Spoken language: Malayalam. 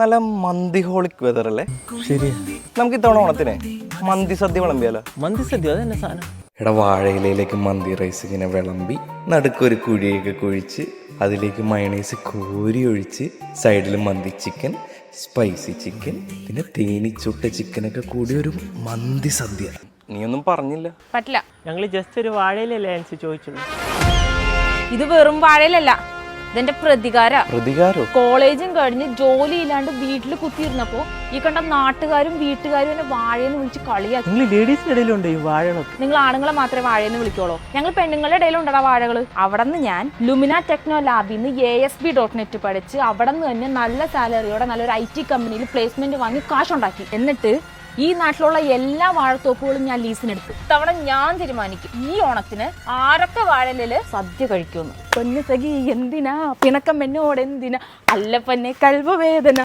നല്ല മന്തി ഹോളിക് വെതർ അല്ലേ? ശരിയാ. നമുക്ക് ഇത്തവണ ഓണത്തിന് മന്തി സദ്യ വിളമ്പിയാലോ? മന്തി സദ്യ അതെന്നെ സാധനം? എടാ, വാഴയിലേക്ക് മന്തി റൈസ് ഇങ്ങനെ വിളമ്പി നടുക്കൊരു കുഴിയൊക്കെ കുഴിച്ച് അതിലേക്ക് മയണൈസ് കോരി ഒഴിച്ച് സൈഡിൽ മന്തി ചിക്കൻ, സ്പൈസി ചിക്കൻ, പിന്നെ തേനിച്ചുട്ട ചിക്കനൊക്കെ കൂടി ഒരു മന്തി സദ്യ. നീ ഒന്നും പറഞ്ഞില്ല. പറ്റില്ല. ഞങ്ങൾ ജസ്റ്റ് ഒരു വാഴയിലല്ലേ ആൻസി ചോദിച്ചുള്ളൂ. ഇത് വെറും വാഴയിലല്ല, ഇതെന്റെ പ്രതികാരോ? കോളേജും കഴിഞ്ഞ് ജോലി ഇല്ലാണ്ട് വീട്ടിൽ കുത്തിയിരുന്നപ്പോ ഈ കണ്ട നാട്ടുകാരും വീട്ടുകാരും എന്നെ വാഴയെന്ന് വിളിച്ച് കളിയാക്കി. നിങ്ങൾ ലേഡീസിന്റെ ഇടയിലുണ്ട് ഈ വാഴകളൊക്കെ? നിങ്ങൾ ആണുങ്ങളെ മാത്രമേ വാഴയെന്ന് വിളിക്കോളൂ. ഞങ്ങൾ പെണ്ണുങ്ങളുടെ ഇടയിലുണ്ടടാ വാഴകള്. അവിടെ നിന്ന് ഞാൻ ലുമിന ടെക്നോ ലാബിൽ നിന്ന് ASP.NET പഠിച്ച് അവിടെ നിന്ന് തന്നെ നല്ല സാലറിയോടെ നല്ലൊരു IT കമ്പനിയിൽ പ്ലേസ്മെന്റ് വാങ്ങി കാശുണ്ടാക്കി. എന്നിട്ട് ഈ നാട്ടിലുള്ള എല്ലാ വാഴത്തോപ്പുകളും ഞാൻ ലീസിനെടുത്തു. തവണ ഞാൻ തീരുമാനിക്കും ഈ ഓണത്തിന് ആരൊക്കെ വാഴയില് സദ്യ കഴിക്കുമെന്ന്. പൊന്നു സഖി എന്തിനാ പിണക്കം എന്നോട് എന്തിനാ, അല്ലപ്പന്നെ കൽവവേദന.